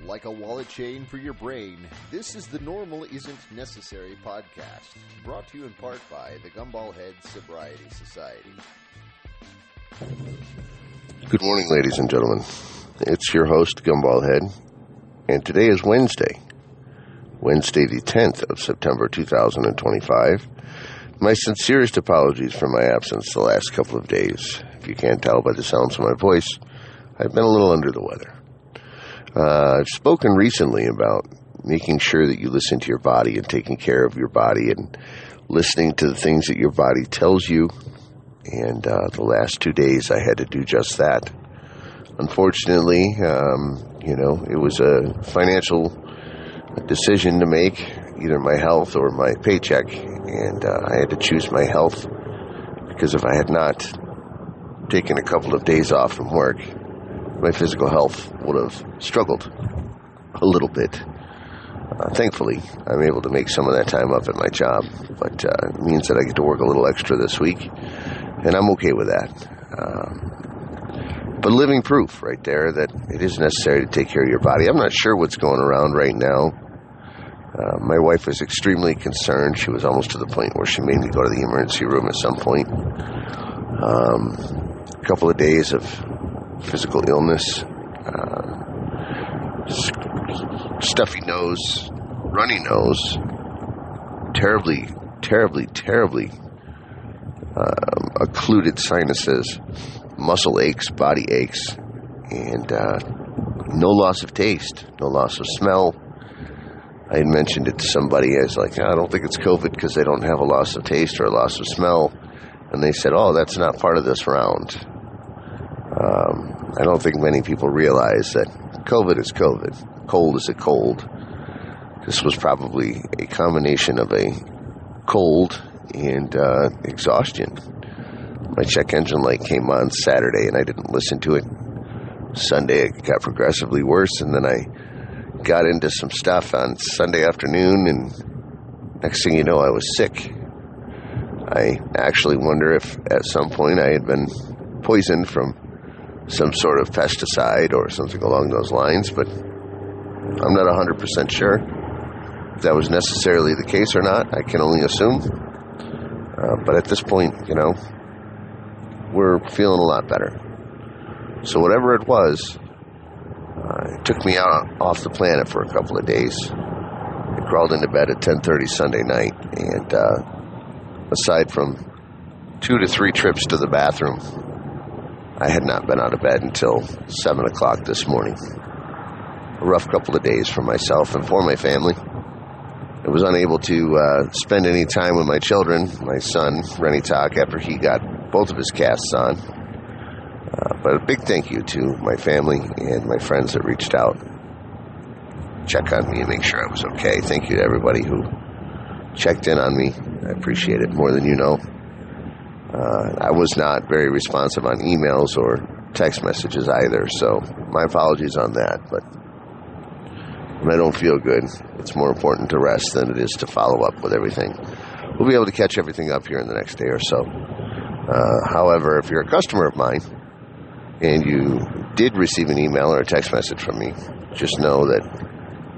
Like a wallet chain for your brain, this is the Normal Isn't Necessary podcast, brought to you in part by the Gumball Head Sobriety Society. Good morning, ladies and gentlemen. It's your host, Gumball Head, and today is Wednesday the 10th of September 2025. My sincerest apologies for my absence the last couple of days. If you can't tell by the sounds of my voice, I've been a little under the weather. I've spoken recently about making sure that you listen to your body and taking care of your body and listening to the things that your body tells you. And the last 2 days I had to do just that. Unfortunately, it was a financial decision to make, either my health or my paycheck. And I had to choose my health because if I had not taken a couple of days off from work, my physical health would have struggled a little bit. Thankfully, I'm able to make some of that time up at my job, but it means that I get to work a little extra this week, and I'm okay with that. But living proof right there that it is necessary to take care of your body. I'm not sure what's going around right now. My wife was extremely concerned. She was almost to the point where she made me go to the emergency room at some point. A couple of days of physical illness, stuffy nose, runny nose, terribly occluded sinuses, muscle aches, body aches, and no loss of taste, no loss of smell. I had mentioned it to somebody. I was like, I don't think it's COVID because they don't have a loss of taste or a loss of smell. And they said, oh, that's not part of this round. I don't think many people realize that COVID is COVID. Cold is a cold. This was probably a combination of a cold and exhaustion. My check engine light came on Saturday and I didn't listen to it. Sunday it got progressively worse, and then I got into some stuff on Sunday afternoon, and next thing you know, I was sick. I actually wonder if at some point I had been poisoned from some sort of pesticide or something along those lines, but I'm not 100% sure if that was necessarily the case or not. I can only assume. But at this point, we're feeling a lot better. So whatever it was, it took me off the planet for a couple of days. I crawled into bed at 10:30 Sunday night, and aside from 2 to 3 trips to the bathroom, I had not been out of bed until 7 o'clock this morning. A rough couple of days for myself and for my family. I was unable to spend any time with my children, my son, Rennie Talk, after he got both of his casts on. But a big thank you to my family and my friends that reached out, check on me and make sure I was okay. Thank you to everybody who checked in on me. I appreciate it more than you know. I was not very responsive on emails or text messages either, so my apologies on that. But when I don't feel good, it's more important to rest than it is to follow up with everything. We'll be able to catch everything up here in the next day or so. However, if you're a customer of mine and you did receive an email or a text message from me, just know that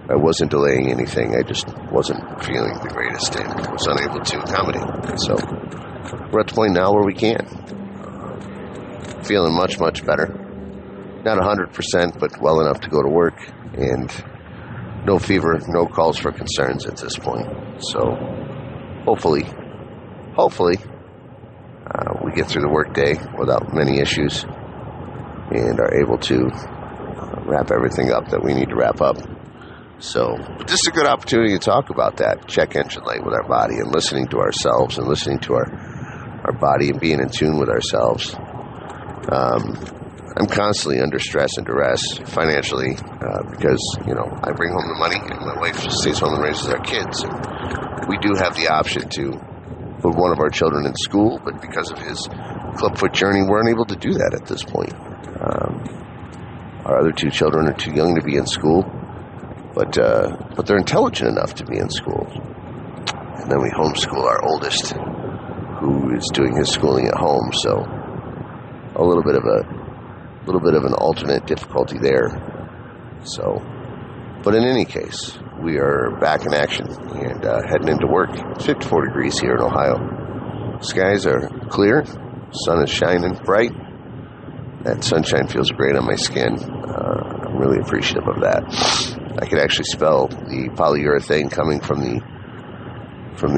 I wasn't delaying anything. I just wasn't feeling the greatest and was unable to accommodate. So we're at the point now where we can. Feeling much, much better. Not 100%, but well enough to go to work. And no fever, no calls for concerns at this point. So hopefully, we get through the workday without many issues and are able to wrap everything up that we need to wrap up. So this is a good opportunity to talk about that check engine light with our body and listening to ourselves and listening to our body and being in tune with ourselves. I'm constantly under stress and duress financially because, I bring home the money and my wife stays home and raises our kids. And we do have the option to put one of our children in school, but because of his clubfoot journey, we're unable to do that at this point. Our other 2 children are too young to be in school, but they're intelligent enough to be in school. And then we homeschool our oldest, who is doing his schooling at home. So a little bit of an alternate difficulty there. So But in any case, we are back in action and heading into work. It's 54 degrees here in Ohio. Skies are clear. Sun is shining bright. That sunshine feels great on my skin. I'm really appreciative of that. I could actually smell the polyurethane coming from the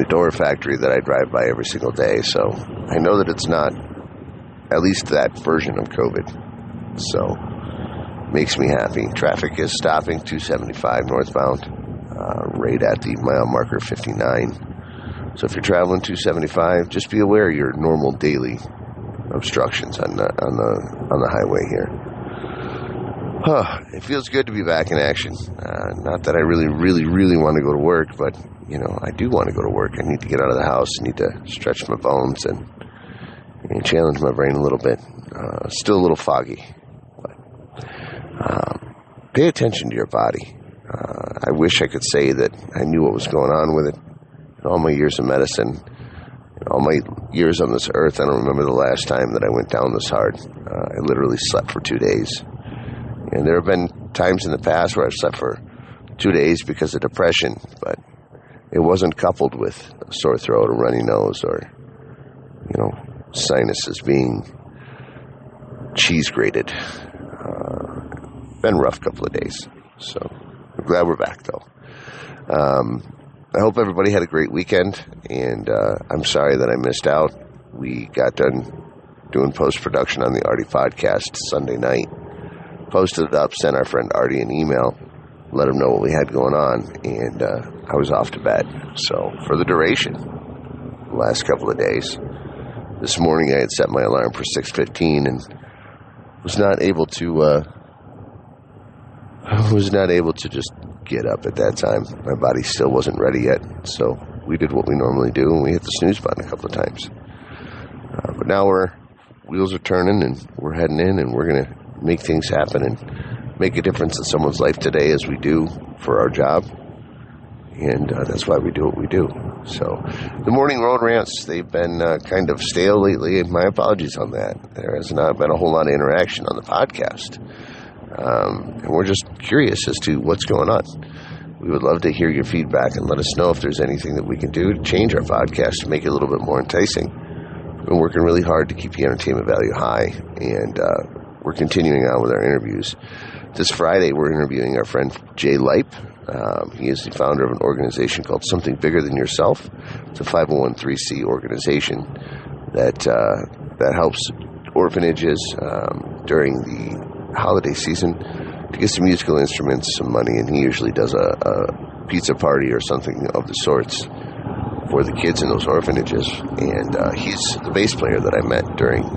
door factory that I drive by every single day. So I know that it's not at least that version of COVID. So makes me happy. Traffic is stopping 275 northbound, right at the mile marker 59. So if you're traveling 275, just be aware of your normal daily obstructions on the highway here. It feels good to be back in action. Not that I really want to go to work, but I do want to go to work. I need to get out of the house. I need to stretch my bones and challenge my brain a little bit. Still a little foggy, but pay attention to your body. I wish I could say that I knew what was going on with it. In all my years of medicine, all my years on this earth, I don't remember the last time that I went down this hard. I literally slept for 2 days. And there have been times in the past where I've slept for 2 days because of depression, but it wasn't coupled with a sore throat, a runny nose, or, sinuses being cheese grated. Been a rough couple of days. So I'm glad we're back, though. I hope everybody had a great weekend, and I'm sorry that I missed out. We got done doing post-production on the Artie podcast Sunday night. Posted it up, sent our friend Artie an email, let him know what we had going on, and I was off to bed. So for the duration, the last couple of days, this morning I had set my alarm for 6:15 and was not able to just get up at that time. My body still wasn't ready yet, so we did what we normally do, and we hit the snooze button a couple of times. But now wheels are turning, and we're heading in, and we're going to make things happen and make a difference in someone's life today, as we do for our job. And that's why we do what we do. So the morning road rants, they've been kind of stale lately, and my apologies on that. There has not been a whole lot of interaction on the podcast. And we're just curious as to what's going on. We would love to hear your feedback and let us know if there's anything that we can do to change our podcast to make it a little bit more enticing. We've been working really hard to keep the entertainment value high, and we're continuing on with our interviews. This Friday, we're interviewing our friend Jay Leip. He is the founder of an organization called Something Bigger Than Yourself. It's a 501(c) organization that helps orphanages during the holiday season to get some musical instruments, some money, and he usually does a pizza party or something of the sorts for the kids in those orphanages. And he's the bass player that I met during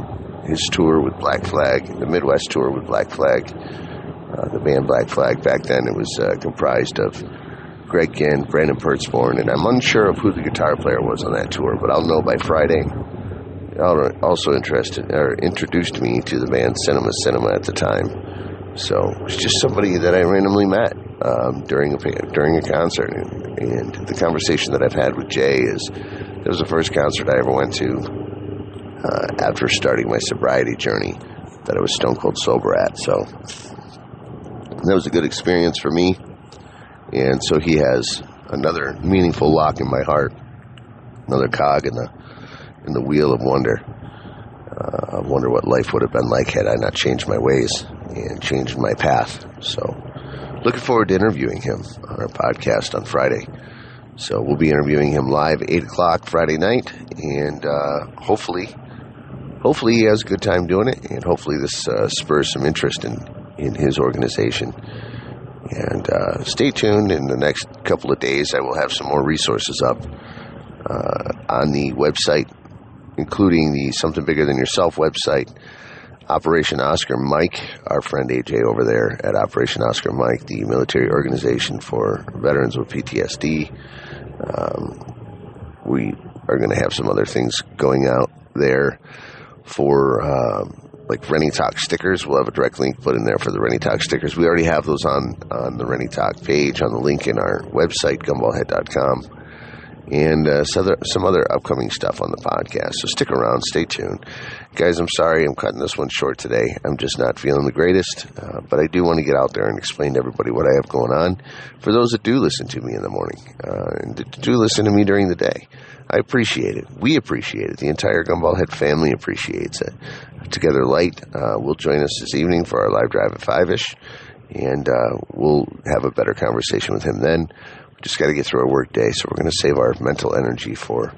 his tour with Black Flag, the Midwest tour with Black Flag, the band Black Flag. Back then it was comprised of Greg Ginn, Brandon Pertzborn, and I'm unsure of who the guitar player was on that tour, but I'll know by Friday. Also introduced me to the band Cinema at the time. So it was just somebody that I randomly met during a concert, and the conversation that I've had with Jay is that was the first concert I ever went to after starting my sobriety journey that I was stone cold sober at. So that was a good experience for me, and so he has another meaningful lock in my heart, another cog in the wheel of wonder. I wonder what life would have been like had I not changed my ways and changed my path. So looking forward to interviewing him on our podcast on Friday. So we'll be interviewing him live 8 o'clock Friday night, and hopefully he has a good time doing it, and hopefully this spurs some interest in his organization. And stay tuned. In the next couple of days, I will have some more resources up on the website, including the Something Bigger Than Yourself website, Operation Oscar Mike, our friend AJ over there at Operation Oscar Mike, the military organization for veterans with PTSD. We are going to have some other things going out there for like Rennie Talk stickers. We'll have a direct link put in there for the Rennie Talk stickers. We already have those on the Rennie Talk page, on the link in our website, gumballhead.com. and some other upcoming stuff on the podcast. So stick around, stay tuned. Guys, I'm sorry I'm cutting this one short today. I'm just not feeling the greatest, but I do want to get out there and explain to everybody what I have going on for those that do listen to me in the morning and do listen to me during the day. I appreciate it. We appreciate it. The entire Gumball Head family appreciates it. Together Light will join us this evening for our live drive at 5-ish, and we'll have a better conversation with him then. We just got to get through our work day, so we're going to save our mental energy for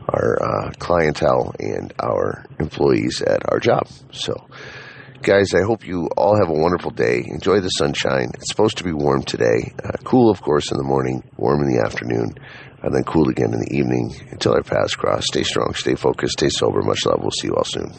our clientele and our employees at our job. So, guys, I hope you all have a wonderful day. Enjoy the sunshine. It's supposed to be warm today. Cool, of course, in the morning, warm in the afternoon, and then cool again in the evening until our paths cross. Stay strong, stay focused, stay sober. Much love. We'll see you all soon.